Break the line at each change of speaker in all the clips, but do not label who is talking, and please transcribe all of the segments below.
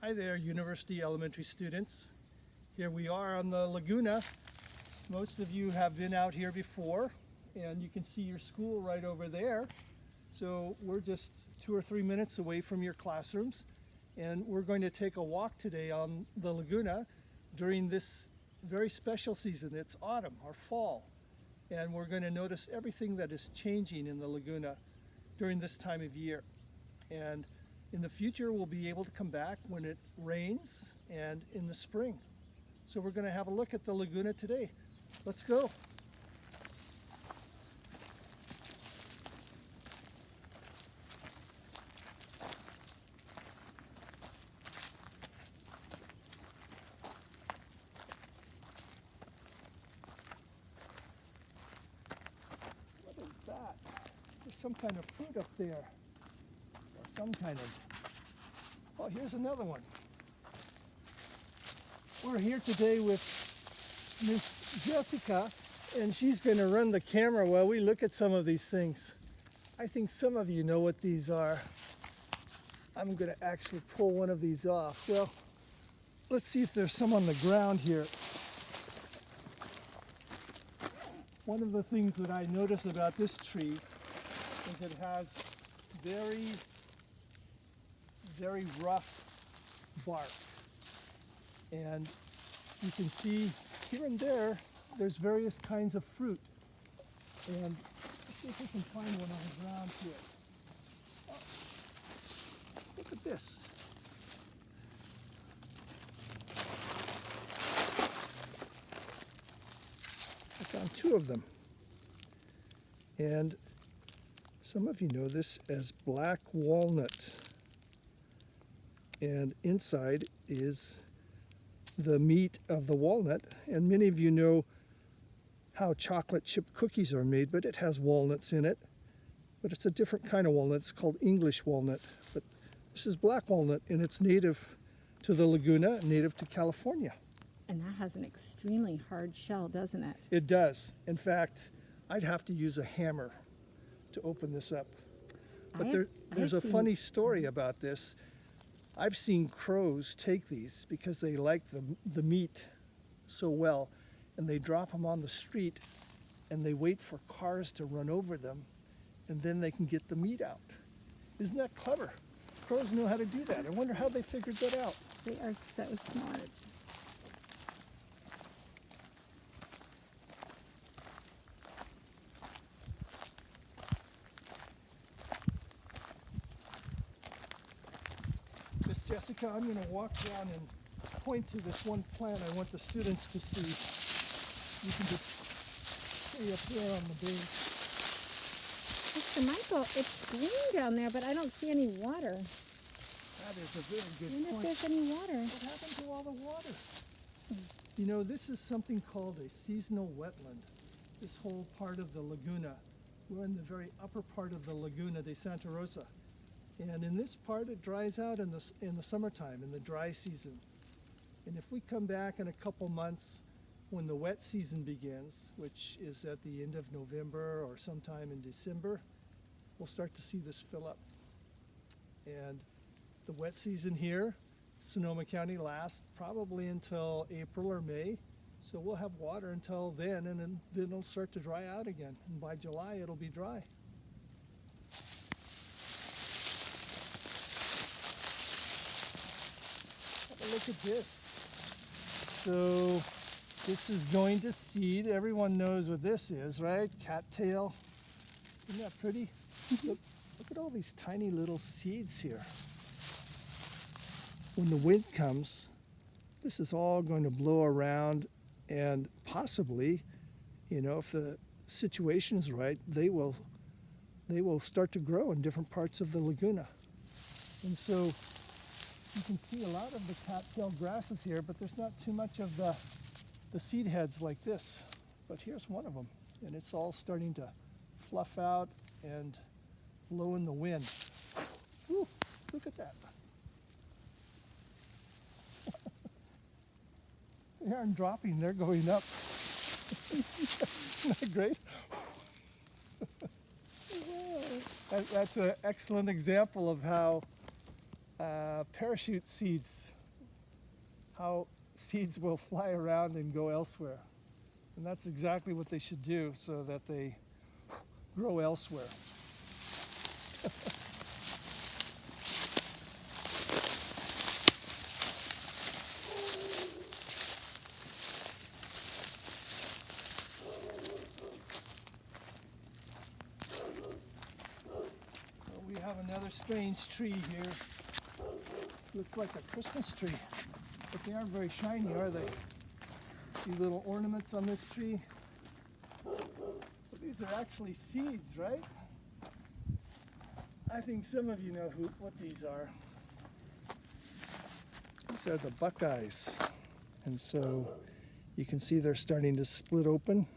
Hi there, University Elementary students. Here we are on the Laguna. Most of you have been out here before, and you can see your school right over there. So we're just 2 or 3 minutes away from your classrooms, and we're going to take a walk today on the Laguna during this very special season. It's autumn or fall, and we're going to notice everything that is changing in the Laguna during this time of year. And in the future, we'll be able to come back when it rains and in the spring. So we're going to have a look at the Laguna today. Let's go. What is that? There's some kind of fruit up there. Or some kind of... Oh, here's another one. We're here today with Miss Jessica, and she's going to run the camera while we look at some of these things. I think some of you know what these are. I'm going to actually pull one of these off. Well, let's see if there's some on the ground here. One of the things that I notice about this tree is it has very, very rough bark. And you can see here and there, there's various kinds of fruit. And let's see if we can find one on the ground here. Oh, look at this. I found 2 of them. And some of you know this as black walnut. And inside is the meat of the walnut, and many of you know how chocolate chip cookies are made, but it has walnuts in it. But it's a different kind of walnut. It's called English walnut. But this is black walnut, and it's native to the Laguna, native to California.
And that has an extremely hard shell, doesn't it?
It does. In fact, I'd have to use a hammer to open this up. But there's a funny story about this. I've seen crows take these because they like the meat so well, and they drop them on the street and they wait for cars to run over them, and then they can get the meat out. Isn't that clever? Crows know how to do that. I wonder how they figured that out.
They are so smart.
Miss Jessica, I'm going to walk down and point to this one plant I want the students to see. You can just stay up there on the base.
Mr. Michael, it's green down there, but I don't see any water.
That is a very
I
good
wonder if
point.
there's any water.
What happened to all the water? You know, this is something called a seasonal wetland. This whole part of the Laguna. We're in the very upper part of the Laguna de Santa Rosa. And in this part, it dries out in the summertime, in the dry season. And if we come back in a couple months when the wet season begins, which is at the end of November or sometime in December, we'll start to see this fill up. And the wet season here, Sonoma County, lasts probably until April or May. So we'll have water until then, and then it'll start to dry out again. And by July, it'll be dry. Look at this. So this is going to seed. Everyone knows what this is, right? Cattail. Isn't that pretty? Look at all these tiny little seeds here. When the wind comes, this is all going to blow around, and possibly, you know, if the situation is right, they will start to grow in different parts of the Laguna. And so you can see a lot of the cattail grasses here, but there's not too much of the seed heads like this. But here's one of them, and it's all starting to fluff out and blow in the wind. Woo, look at that. They aren't dropping, they're going up. Isn't that great? That's an excellent example of how parachute seeds how seeds will fly around and go elsewhere. And that's exactly what they should do so that they grow elsewhere. Well, we have another strange tree here. Looks like a Christmas tree, but they aren't very shiny, are they? These little ornaments on this tree. But these are actually seeds, right? I think some of you know what these are. These are the buckeyes. And so you can see they're starting to split open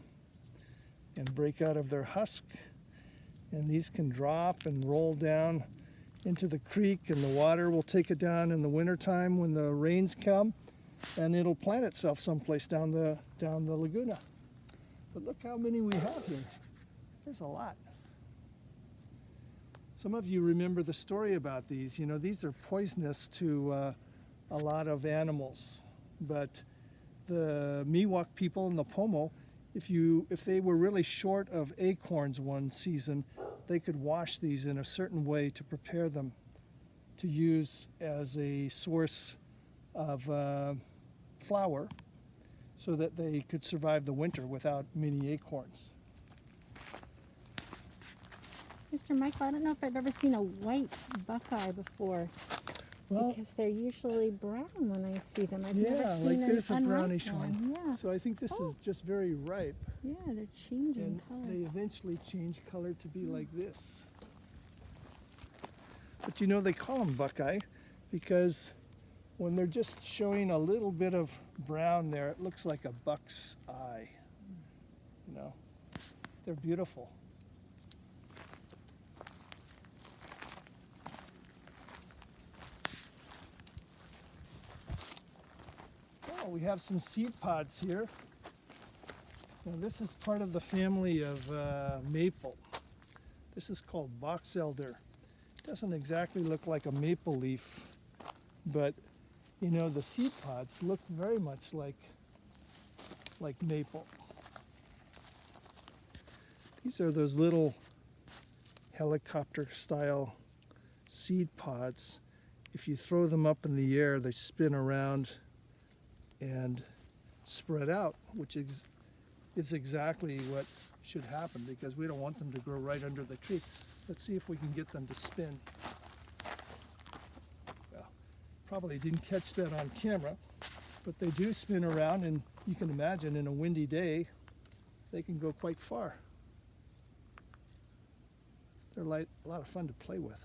and break out of their husk. And these can drop and roll down into the creek, and the water will take it down in the wintertime when the rains come, and it'll plant itself someplace down the Laguna. But look how many we have here. There's a lot. Some of you remember the story about these. You know, these are poisonous to a lot of animals. But the Miwok people in the Pomo, if they were really short of acorns one season, they could wash these in a certain way to prepare them to use as a source of flour so that they could survive the winter without many acorns.
Mr. Michael, I don't know if I've ever seen a white buckeye before.
Well,
because they're usually brown when I see them. I've
yeah,
never
like
seen
there's a
an unripe
brownish one.
Yeah.
So I think this is just very ripe.
Yeah, they're changing
And
color.
they eventually change color to be like this. But you know, they call them buckeye because when they're just showing a little bit of brown there, it looks like a buck's eye. You know, they're beautiful. Oh, we have some seed pods here. Now this is part of the family of maple. This is called box elder. Doesn't exactly look like a maple leaf, but you know, the seed pods look very much like maple. These are those little helicopter style seed pods. If you throw them up in the air, they spin around and spread out, which is exactly what should happen because we don't want them to grow right under the tree. Let's see if we can get them to spin. Well, probably didn't catch that on camera, but they do spin around, and you can imagine in a windy day, they can go quite far. They're a lot of fun to play with.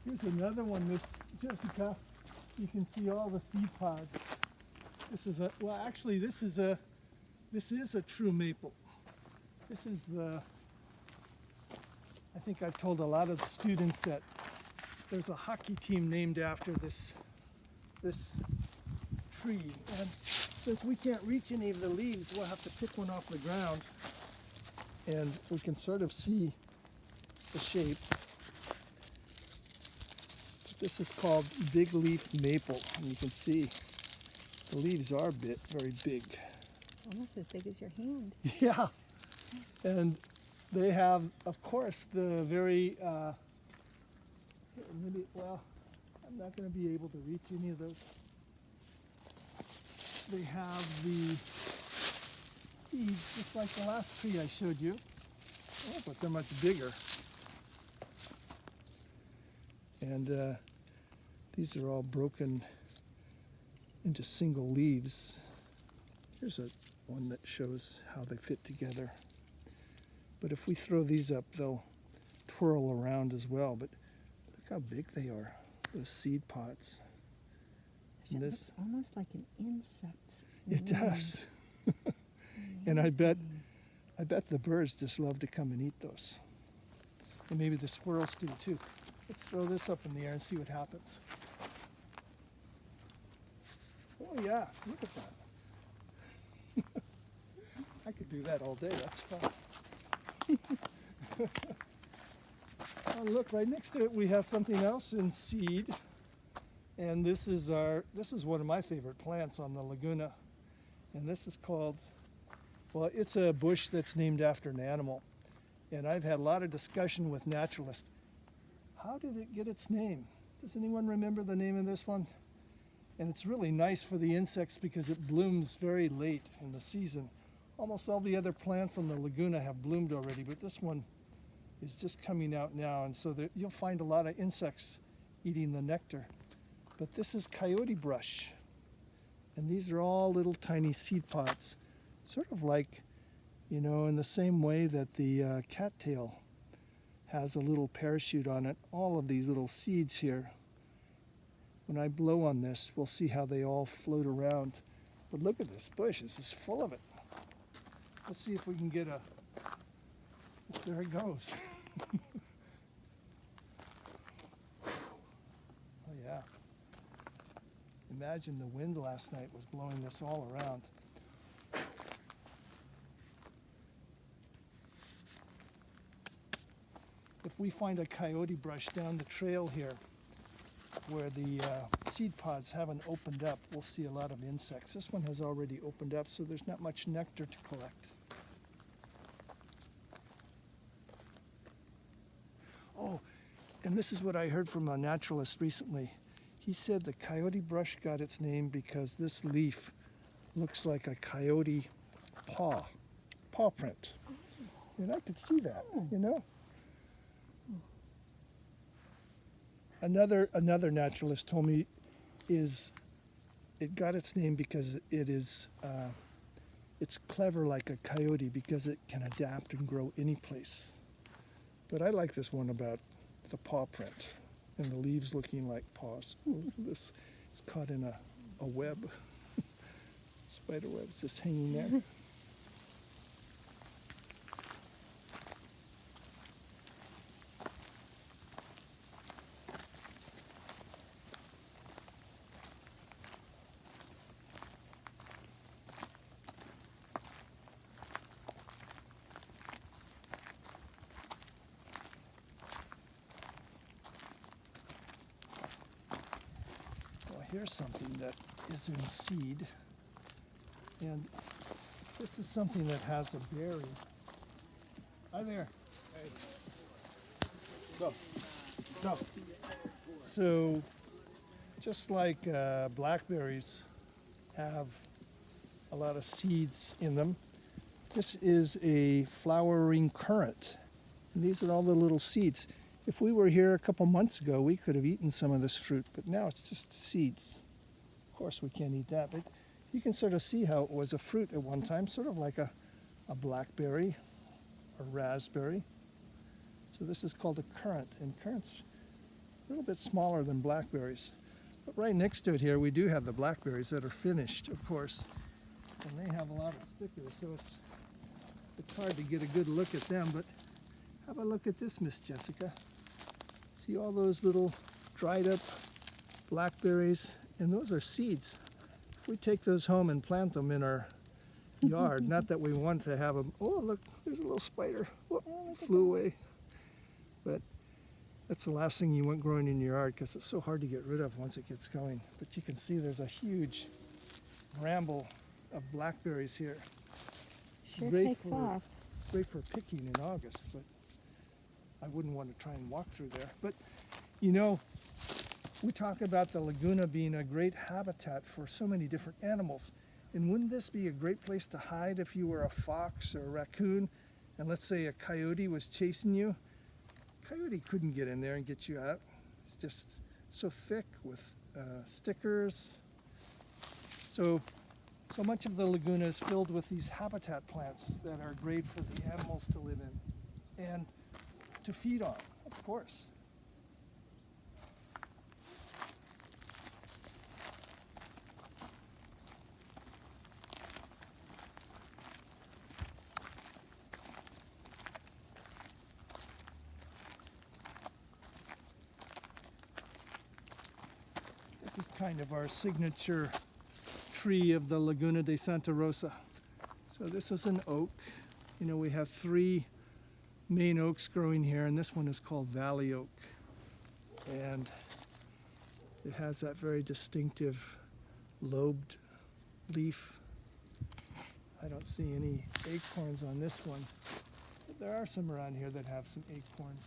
Here's another one, Miss Jessica. You can see all the seed pods. This is a true maple. This is I think I've told a lot of students that there's a hockey team named after this tree. And since we can't reach any of the leaves, we'll have to pick one off the ground. And we can sort of see the shape. This is called big leaf maple, and you can see the leaves are very big.
Almost as big as your hand.
Yeah, and they have, of course, the very, well, I'm not going to be able to reach any of those. They have the seeds, just like the last tree I showed you, but they're much bigger. And these are all broken into single leaves. Here's one that shows how they fit together. But if we throw these up, they'll twirl around as well. But look how big they are, those seed pods.
It looks almost like an insect.
It does. And I bet the birds just love to come and eat those. And maybe the squirrels do too. Let's throw this up in the air and see what happens. Oh yeah, look at that. I could do that all day, that's fun. Oh, look, right next to it we have something else in seed. And this is one of my favorite plants on the Laguna. And this is called, well, it's a bush that's named after an animal. And I've had a lot of discussion with naturalists. How did it get its name? Does anyone remember the name of this one? And it's really nice for the insects because it blooms very late in the season. Almost all the other plants on the Laguna have bloomed already, but this one is just coming out now. And so you'll find a lot of insects eating the nectar. But this is coyote brush. And these are all little tiny seed pods. Sort of like, you know, in the same way that the cattail has a little parachute on it. All of these little seeds here. When I blow on this, we'll see how they all float around. But look at this bush, this is full of it. Let's see if we can get a, there it goes. Oh yeah. Imagine the wind last night was blowing this all around. If we find a coyote brush down the trail here, where the seed pods haven't opened up, we'll see a lot of insects. This one has already opened up, so there's not much nectar to collect. Oh, and this is what I heard from a naturalist recently. He said the coyote brush got its name because this leaf looks like a coyote paw print. And I could see that, you know. Another naturalist told me it got its name because it's clever like a coyote because it can adapt and grow any place. But I like this one about the paw print and the leaves looking like paws. Ooh, this is caught in a web. Spider web's just hanging there. Here's something that is in seed, and this is something that has a berry. Hi there. Hey. So, so just like blackberries have a lot of seeds in them, this is a flowering currant, and these are all the little seeds. If we were here a couple months ago, we could have eaten some of this fruit, but now it's just seeds. Of course, we can't eat that, but you can sort of see how it was a fruit at one time, sort of like a blackberry or raspberry. So this is called a currant, and currant's a little bit smaller than blackberries. But right next to it here, we do have the blackberries that are finished, of course, and they have a lot of stickers, so it's hard to get a good look at them. But how about look at this, Miss Jessica? See all those little dried up blackberries, and those are seeds. If we take those home and plant them in our yard, not that we want to have them. Oh, look, there's a little spider. Whoop, flew away. But that's the last thing you want growing in your yard because it's so hard to get rid of once it gets going. But you can see there's a huge bramble of blackberries here.
Sure takes off.
Great for picking in August, but I wouldn't want to try and walk through there. But, you know, we talk about the Laguna being a great habitat for so many different animals. And wouldn't this be a great place to hide if you were a fox or a raccoon, and let's say a coyote was chasing you? Coyote couldn't get in there and get you out. It's just so thick with stickers. So much of the Laguna is filled with these habitat plants that are great for the animals to live in and to feed on, of course. This is kind of our signature tree of the Laguna de Santa Rosa. So this is an oak. You know, we have three main oaks growing here, and this one is called valley oak. And it has that very distinctive lobed leaf. I don't see any acorns on this one, but there are some around here that have some acorns.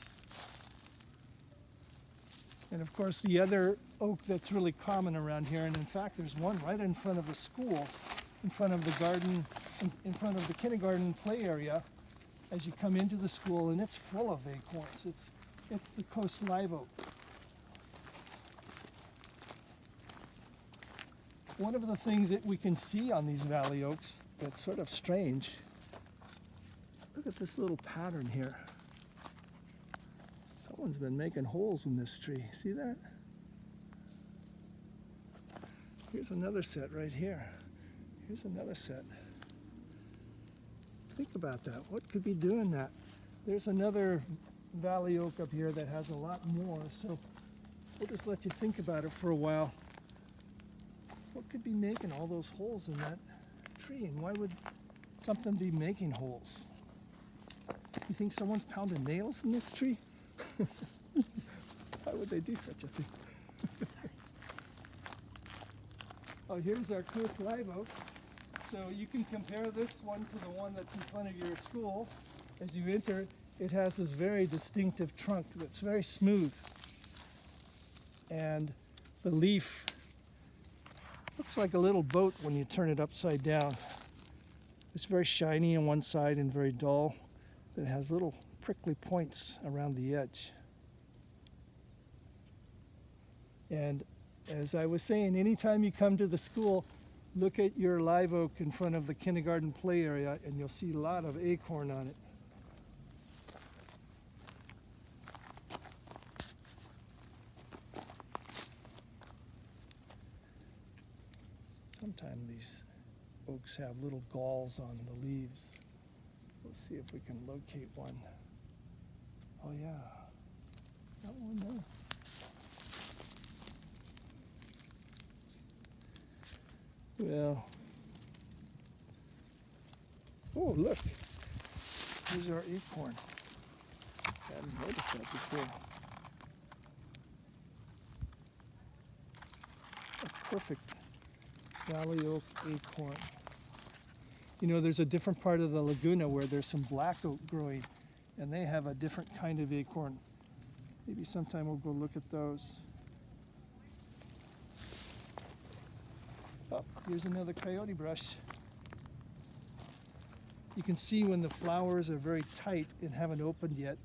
And of course the other oak that's really common around here, and in fact there's one right in front of the school, in front of the garden, in front of the kindergarten play area as you come into the school, and it's full of acorns. It's the coast live oak. One of the things that we can see on these valley oaks that's sort of strange, look at this little pattern here. Someone's been making holes in this tree. See that? Here's another set right here. Here's another set. Think about that. What could be doing that? There's another valley oak up here that has a lot more, so we'll just let you think about it for a while. What could be making all those holes in that tree, and why would something be making holes? You think someone's pounding nails in this tree? Why would they do such a thing? Oh, here's our coast live oak. So you can compare this one to the one that's in front of your school. As you enter, it has this very distinctive trunk that's very smooth. And the leaf looks like a little boat when you turn it upside down. It's very shiny on one side and very dull. It has little prickly points around the edge. And as I was saying, anytime you come to the school, look at your live oak in front of the kindergarten play area and you'll see a lot of acorn on it. Sometimes these oaks have little galls on the leaves. Let's see if we can locate one. Oh yeah, that one there. Well, oh look, here's our acorn. I hadn't noticed that before. A perfect valley oak acorn. You know, there's a different part of the Laguna where there's some black oak growing, and they have a different kind of acorn. Maybe sometime we'll go look at those. Oh, here's another coyote brush. You can see when the flowers are very tight and haven't opened yet,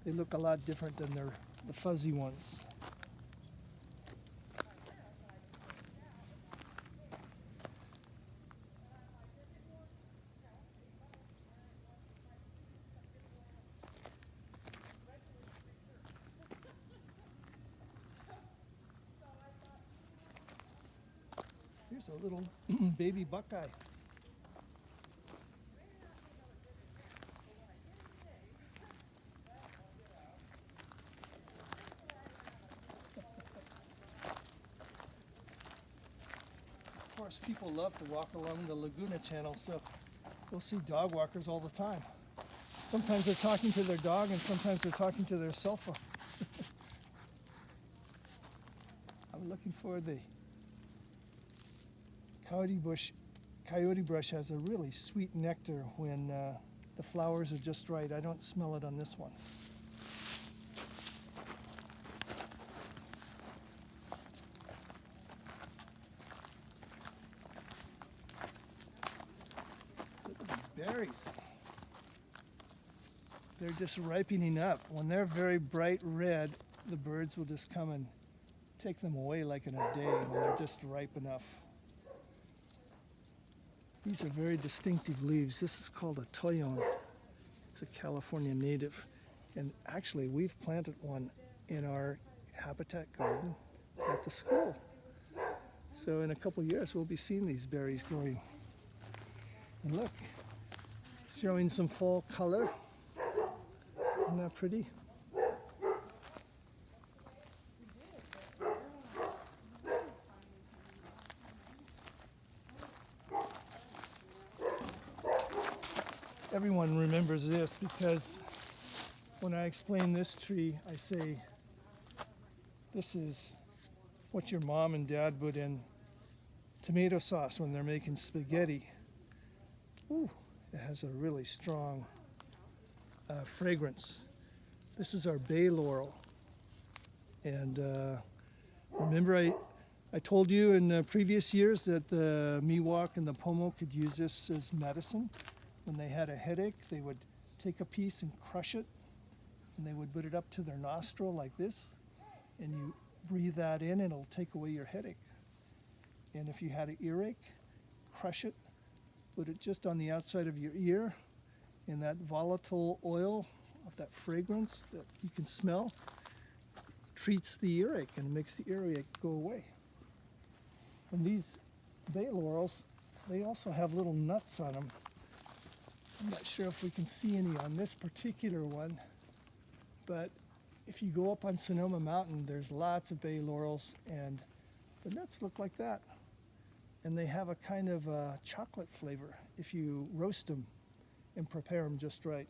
they look a lot different than the fuzzy ones. Here's a little baby buckeye. Of course, people love to walk along the Laguna Channel, so we'll see dog walkers all the time. Sometimes they're talking to their dog and sometimes they're talking to their cell phone. I'm looking for the coyote brush has a really sweet nectar when the flowers are just right. I don't smell it on this one. Look at these berries. They're just ripening up. When they're very bright red, the birds will just come and take them away like in a day when they're just ripe enough. These are very distinctive leaves. This is called a toyon. It's a California native. And actually, we've planted one in our habitat garden at the school. So in a couple years, we'll be seeing these berries growing. And look, showing some fall color. Isn't that pretty? everyone remembers this because when I explain this tree, I say, this is what your mom and dad put in tomato sauce when they're making spaghetti. Ooh, it has a really strong fragrance. This is our bay laurel. And remember I told you in previous years that the Miwok and the Pomo could use this as medicine. When they had a headache, they would take a piece and crush it, and they would put it up to their nostril like this, and you breathe that in and it'll take away your headache. And if you had an earache, crush it, put it just on the outside of your ear, and that volatile oil of that fragrance that you can smell treats the earache and makes the earache go away. And these bay laurels, they also have little nuts on them. I'm not sure if we can see any on this particular one, but if you go up on Sonoma Mountain, there's lots of bay laurels, and the nuts look like that. And they have a kind of chocolate flavor if you roast them and prepare them just right.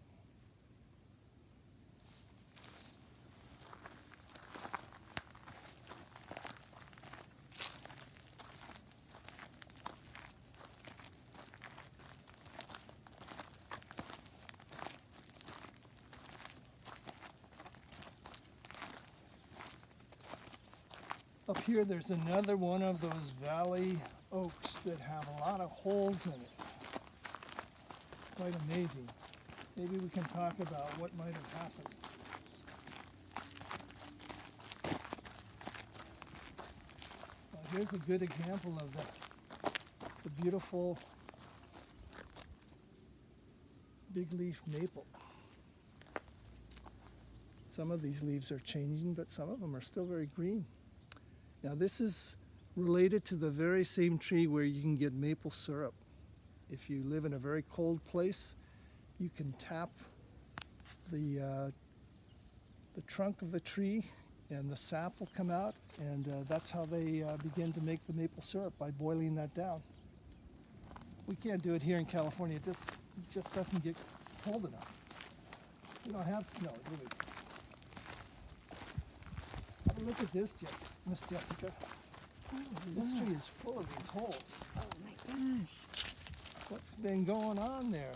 Up here, there's another one of those valley oaks that have a lot of holes in it. Quite amazing. Maybe we can talk about what might have happened. Well, here's a good example of the beautiful big leaf maple. Some of these leaves are changing, but some of them are still very green. Now this is related to the very same tree where you can get maple syrup. If you live in a very cold place, you can tap the trunk of the tree and the sap will come out, and that's how they begin to make the maple syrup, by boiling that down. We can't do it here in California. It just doesn't get cold enough. We don't have snow, do we? Have a look at this, Miss Jessica.
Oh,
This
wow.
tree is full of these holes.
Oh my gosh.
What's been going on there?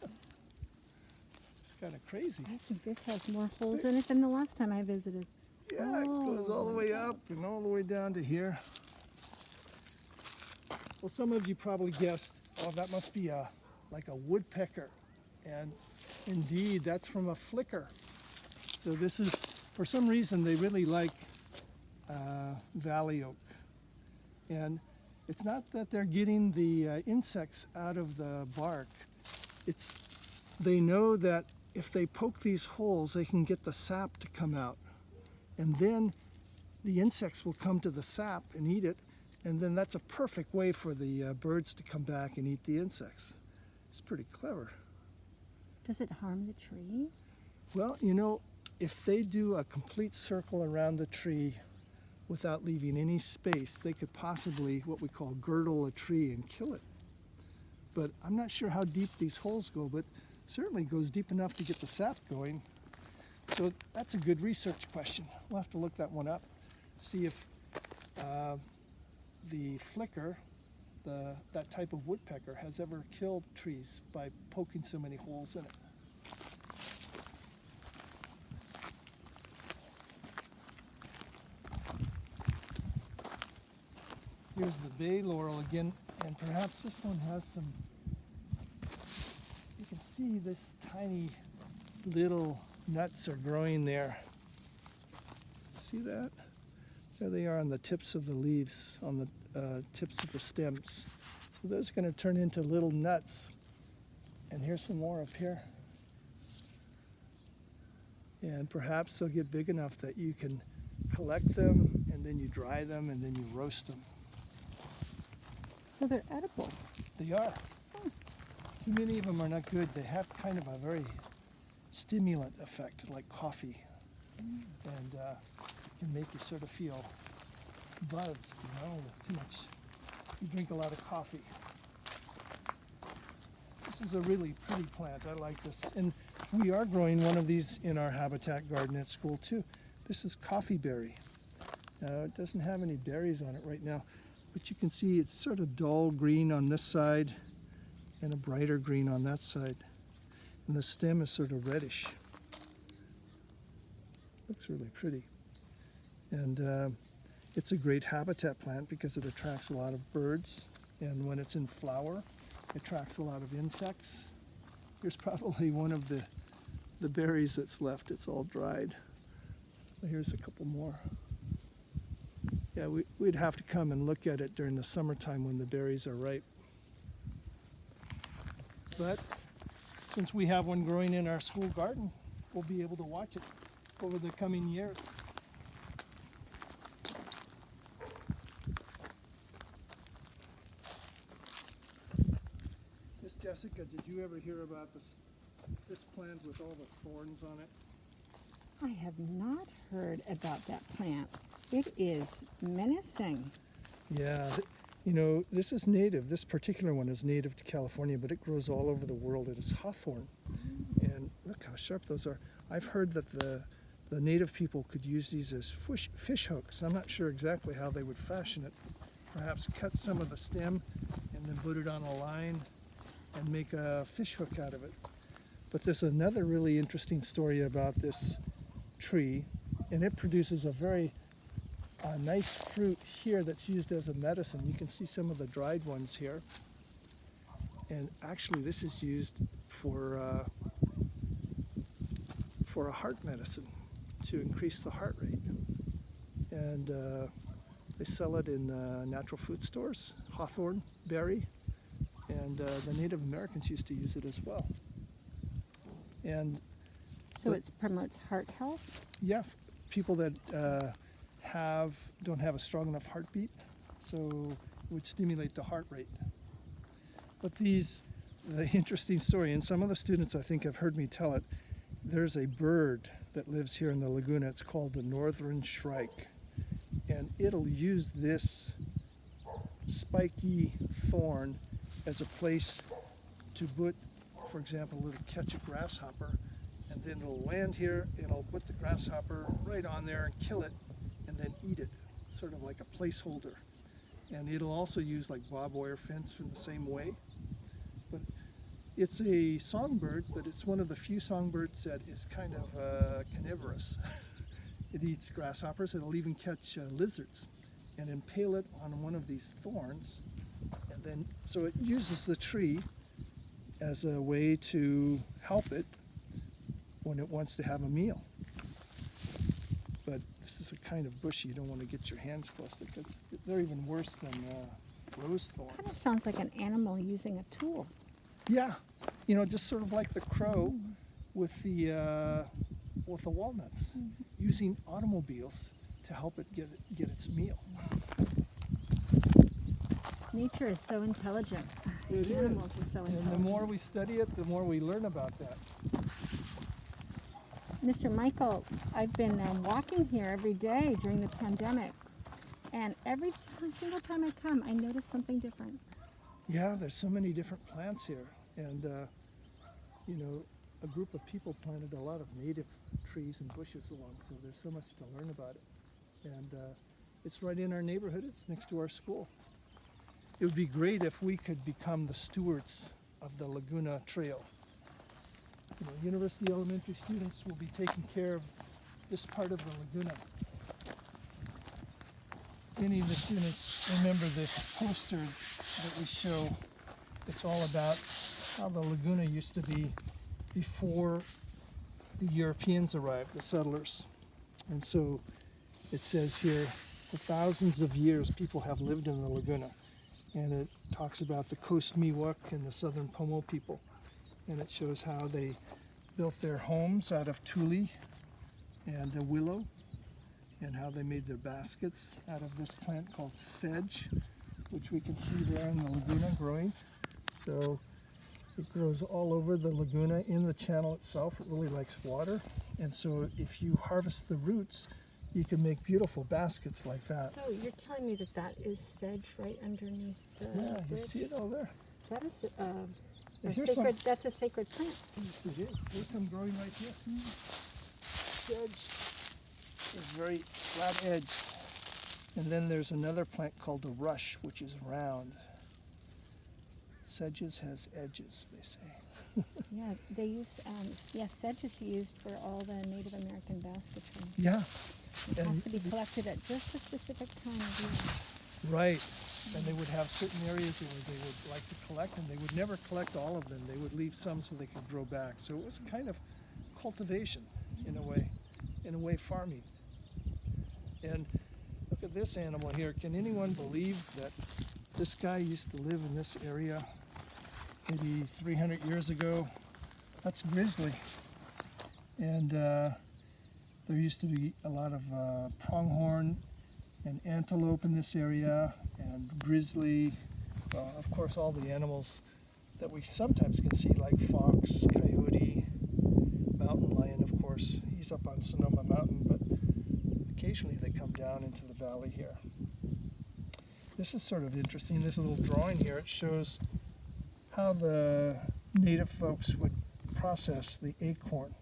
It's kind of crazy.
I think this has more holes in it than the last time I visited.
Yeah, it goes all the way up and all the way down to here. Well, some of you probably guessed, oh, that must be like a woodpecker. And indeed, that's from a flicker. So this is, for some reason, they really like valley oak. And it's not that they're getting the insects out of the bark. It's, they know that if they poke these holes, they can get the sap to come out. And then the insects will come to the sap and eat it. And then that's a perfect way for the birds to come back and eat the insects. It's pretty clever.
Does it harm the tree?
Well, you know, if they do a complete circle around the tree without leaving any space, they could possibly, what we call, girdle a tree and kill it. But I'm not sure how deep these holes go, but certainly goes deep enough to get the sap going. So that's a good research question. We'll have to look that one up, see if the flicker, that type of woodpecker, has ever killed trees by poking so many holes in it. Here's the bay laurel again, and perhaps this one has some, you can see this tiny little nuts are growing there. See that? There they are on the tips of the leaves, on the tips of the stems. So those are going to turn into little nuts. And here's some more up here. And perhaps they'll get big enough that you can collect them, and then you dry them, and then you roast them.
So they're edible.
They are. Too many of them are not good. They have kind of a very stimulant effect, like coffee. And can make you sort of feel buzzed, you know, with too much. You drink a lot of coffee. This This is a really pretty plant. I like this. And we are growing one of these in our habitat garden at school too. This is coffee berry. Now, it doesn't have any berries on it right now, but you can see it's sort of dull green on this side and a brighter green on that side. And the stem is sort of reddish. Looks really pretty. And it's a great habitat plant because it attracts a lot of birds. And when it's in flower, it attracts a lot of insects. Here's probably one of the berries that's left. It's all dried. Here's a couple more. Yeah, we'd have to come and look at it during the summertime when the berries are ripe. But since we have one growing in our school garden, we'll be able to watch it over the coming years. Miss Jessica, did you ever hear about this plant with all the thorns on it?
I have not heard about that plant. It is menacing.
Yeah, you know, this is native. This particular one is native to California, but it grows all over the world. It is hawthorn. And look how sharp those are. I've heard that the native people could use these as fish hooks. I'm not sure exactly how they would fashion it. Perhaps cut some of the stem and then put it on a line and make a fish hook out of it. But there's another really interesting story about this tree, and it produces a very nice fruit here that's used as a medicine. You can see some of the dried ones here. And actually this is used for a heart medicine to increase the heart rate. And they sell it in natural food stores, hawthorn berry, and the Native Americans used to use it as well. And
So it promotes heart health?
yeah, people that don't have a strong enough heartbeat, so it would stimulate the heart rate. But the interesting story, and some of the students I think have heard me tell it, there's a bird that lives here in the Laguna. It's called the northern shrike, and it'll use this spiky thorn as a place to put, for example, it'll catch a grasshopper, and then it'll land here and it'll put the grasshopper right on there and kill it and then eat it, sort of like a placeholder. And it'll also use like barbed wire fence in the same way. But it's a songbird, but it's one of the few songbirds that is kind of carnivorous. It eats grasshoppers. It'll even catch lizards and impale it on one of these thorns. And then, so it uses the tree as a way to help it when it wants to have a meal. But this is a kind of bush you don't want to get your hands close to because they're even worse than rose thorns.
Kind of sounds like an animal using a tool.
Yeah, you know, just sort of like the crow with the walnuts, using automobiles to help it get its meal.
Nature is so intelligent.
It
Animals
is.
are so
And
intelligent.
the more we study it, the more we learn about that.
Mr. Michael, I've been walking here every day during the pandemic, and every single time I come, I notice something different.
Yeah, there's so many different plants here, and you know, a group of people planted a lot of native trees and bushes along, so there's so much to learn about it. And it's right in our neighborhood. It's next to our school. It would be great if we could become the stewards of the Laguna Trail. You know, university elementary students will be taking care of this part of the Laguna. Many of the students remember this poster that we show. It's all about how the Laguna used to be before the Europeans arrived, the settlers. And so it says here, for thousands of years people have lived in the Laguna. And it talks about the Coast Miwok and the Southern Pomo people. And it shows how they built their homes out of tule and a willow, and how they made their baskets out of this plant called sedge, which we can see there in the Laguna growing. So it grows all over the Laguna in the channel itself. It really likes water. And so if you harvest the roots, you can make beautiful baskets like that.
So you're telling me that that is sedge right underneath the
Yeah, you
bridge?
see it over there?
That is
And
A
here's some,
sacred, that's a sacred plant.
it is. There's some growing right here. Sedge is very flat edged. And then there's another plant called the rush, which is round. Sedges has edges, they say.
Yeah, they use, sedge is used for all the Native American basketry.
Yeah.
It has
And
to be collected at just a specific time of year.
right. And they would have certain areas where they would like to collect, and they would never collect all of them. They would leave some so they could grow back. So it was kind of cultivation in a way farming. And look at this animal here. Can anyone believe that this guy used to live in this area maybe 300 years ago? That's grizzly. And there used to be a lot of pronghorn and antelope in this area, and grizzly, well, of course, all the animals that we sometimes can see, like fox, coyote, mountain lion, of course. He's up on Sonoma Mountain, but occasionally they come down into the valley here. This is sort of interesting, this little drawing here. It shows how the native folks would process the acorn.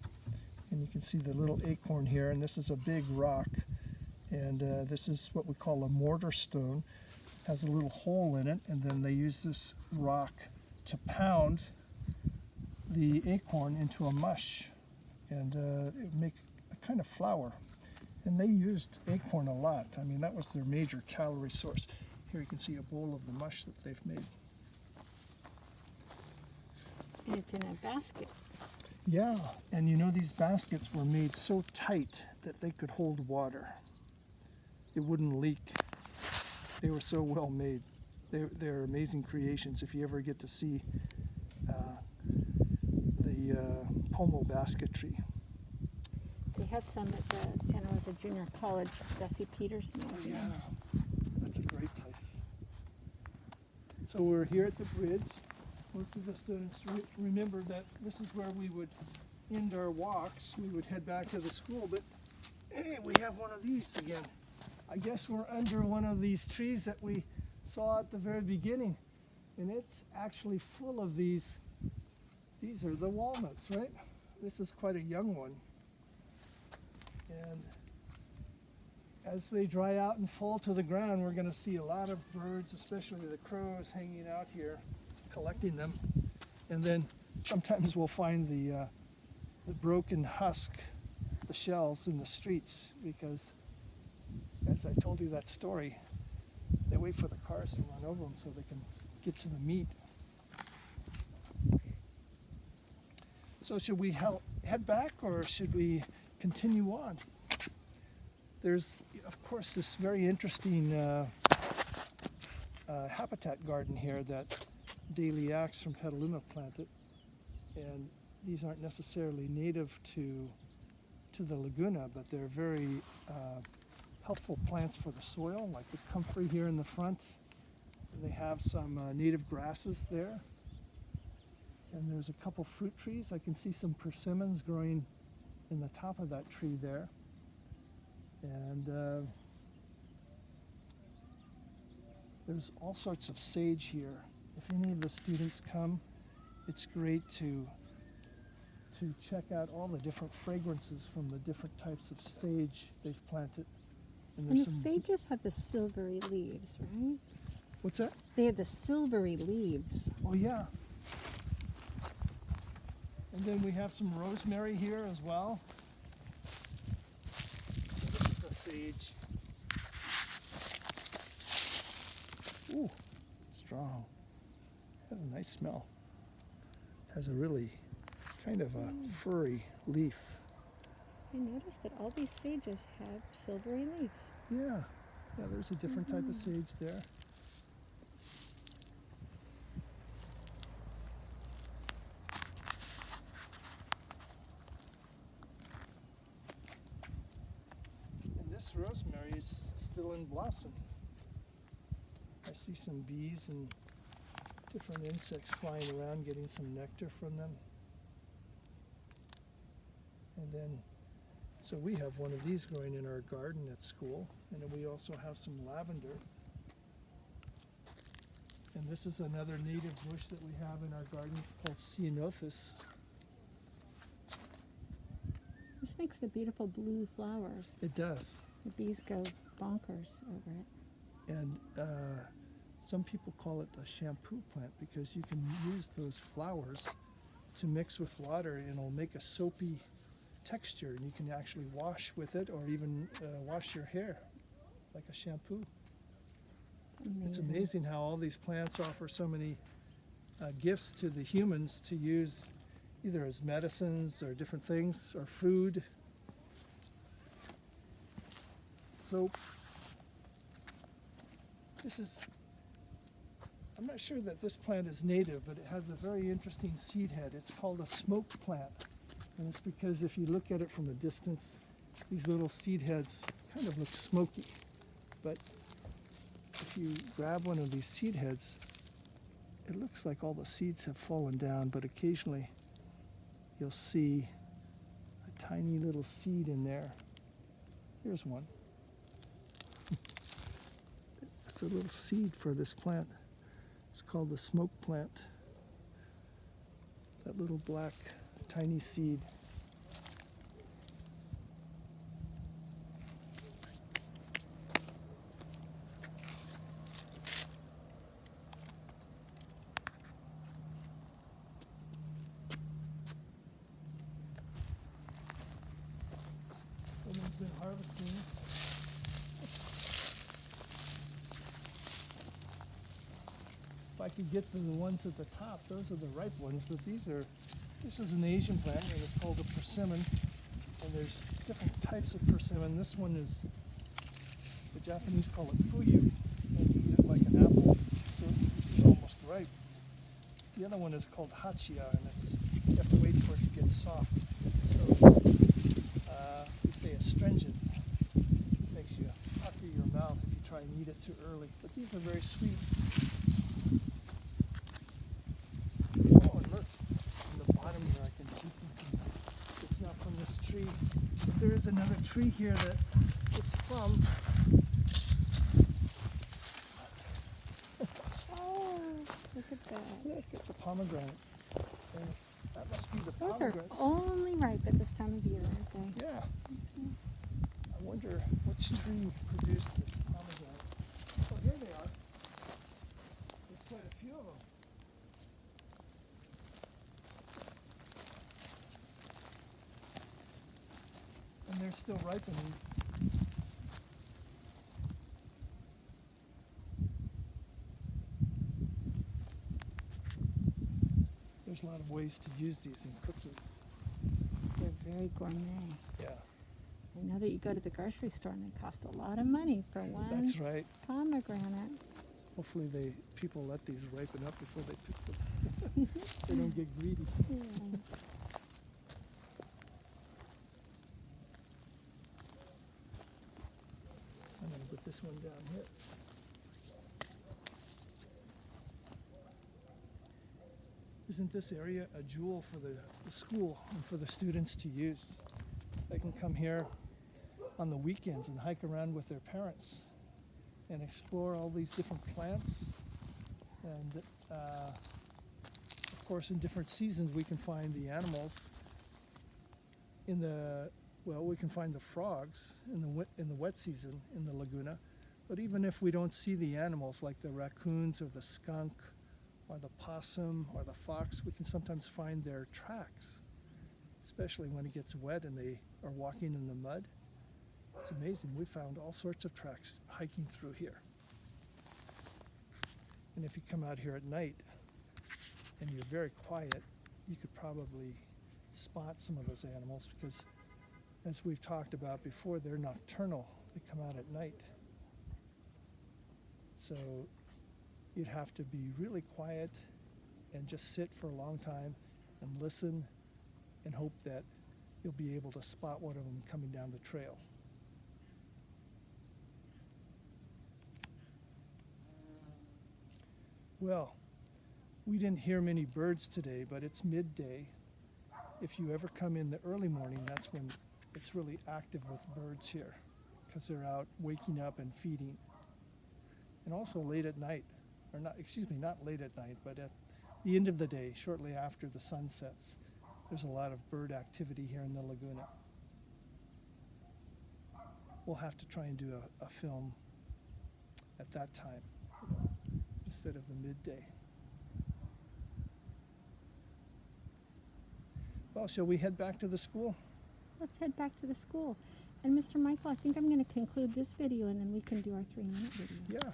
And you can see the little acorn here, and this is a big rock. And this is what we call a mortar stone. It has a little hole in it, and then they use this rock to pound the acorn into a mush, and it would make a kind of flour. And they used acorn a lot. I mean, that was their major calorie source. Here you can see a bowl of the mush that they've made.
And it's in a basket.
Yeah, and you know, these baskets were made so tight that they could hold water. It wouldn't leak. They were so well made. They're amazing creations. If you ever get to see the Pomo basketry.
They have some at the Santa Rosa Junior College Gussie Peters Museum.
Yeah, that's a great place. So we're here at the bridge. Most of the students remember that this is where we would end our walks. We would head back to the school, but hey, we have one of these again. I guess we're under one of these trees that we saw at the very beginning, and it's actually full of these. These are the walnuts, right? This is quite a young one. And as they dry out and fall to the ground, we're going to see a lot of birds, especially the crows, hanging out here, collecting them. And then sometimes we'll find the broken husk, the shells in the streets, because as I told you that story, they wait for the cars to run over them so they can get to the meat. So should we head back, or should we continue on? There's, of course, this very interesting habitat garden here that Dahliax from Petaluma planted. And these aren't necessarily native to the Laguna, but they're very helpful plants for the soil, like the comfrey here in the front. They have some native grasses there. And there's a couple fruit trees. I can see some persimmons growing in the top of that tree there. And there's all sorts of sage here. If any of the students come, it's great to check out all the different fragrances from the different types of sage they've planted.
And the sages have the silvery leaves, right?
What's that?
They have the silvery leaves.
Oh yeah. And then we have some rosemary here as well. This is a sage. Ooh, strong. Has a nice smell. Has a really kind of a furry leaf.
I noticed that all these sages have silvery leaves.
Yeah, there's a different type of sage there. And this rosemary is still in blossom. I see some bees and different insects flying around getting some nectar from them. And then, so we have one of these growing in our garden at school, and then we also have some lavender. And this is another native bush that we have in our gardens called ceanothus.
This makes the beautiful blue flowers.
It does.
The bees go bonkers over it.
And some people call it a shampoo plant because you can use those flowers to mix with water and it'll make a soapy texture, and you can actually wash with it or even wash your hair like a shampoo.
Amazing.
It's amazing how all these plants offer so many gifts to the humans to use either as medicines or different things or food. Soap. I'm not sure that this plant is native, but it has a very interesting seed head. It's called a smoke plant. And it's because if you look at it from a distance, these little seed heads kind of look smoky. But if you grab one of these seed heads, it looks like all the seeds have fallen down, but occasionally you'll see a tiny little seed in there. Here's one. It's a little seed for this plant. It's called the smoke plant. That little black tiny seed. Someone's been harvesting. If I could get to the ones at the top, those are the ripe ones, but this is an Asian plant and it's called a persimmon, and there's different types of persimmon. This one is, the Japanese call it fuyu, and you eat it like an apple, so this is almost ripe. The other one is called hachia, and you have to wait for it to get soft because it's so, we say astringent. It makes you pucker your mouth if you try and eat it too early, but these are very sweet. Oh, and look, on the bottom here I can see something. It's not from this tree, but there is another tree here that it's from.
Oh, look at that.
Look, it's a pomegranate. And that must be the
Those are
pomegranate.
only ripe at this time of year, aren't they?
Yeah. I wonder which tree produced this pomegranate. Oh, here they are. There's quite a few of them. And they're still ripening. There's a lot of ways to use these in cooking.
They're very gourmet.
Yeah,
I know that you go to the grocery store and they cost a lot of money for one
that's right.
pomegranate.
Hopefully people let these ripen up before they pick them. They don't get greedy.
Yeah.
I'm going to put this one down here. Isn't this area a jewel for the school and for the students to use? They can come here on the weekends and hike around with their parents and explore all these different plants. And of course, in different seasons, we can find the animals. We can find the frogs in the wet season in the Laguna. But even if we don't see the animals like the raccoons or the skunk or the possum or the fox, we can sometimes find their tracks, especially when it gets wet and they are walking in the mud. It's amazing. We found all sorts of tracks hiking through here. And if you come out here at night and you're very quiet, you could probably spot some of those animals because, as we've talked about before, they're nocturnal. They come out at night. So you'd have to be really quiet and just sit for a long time and listen and hope that you'll be able to spot one of them coming down the trail. Well, we didn't hear many birds today, but it's midday. If you ever come in the early morning, that's when it's really active with birds here because they're out waking up and feeding. And also late at night or not, excuse me, not late at night, but at the end of the day, shortly after the sun sets, there's a lot of bird activity here in the Laguna. We'll have to try and do a film at that time, instead of the midday. Well, shall we head back to the school?
Let's head back to the school. And Mr. Michael, I think I'm going to conclude this video and then we can do our 3-minute video.
Yeah.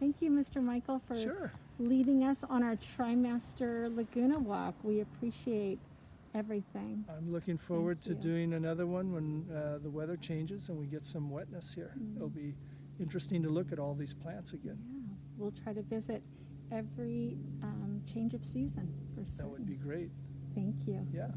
Thank you, Mr. Michael, for
Sure.
leading us on our trimester Laguna walk. We appreciate everything.
I'm looking forward to
you.
doing another one when the weather changes and we get some wetness here. It'll be interesting to look at all these plants again.
Yeah, we'll try to visit every change of season for certain.
That would be great.
Thank you.
Yeah.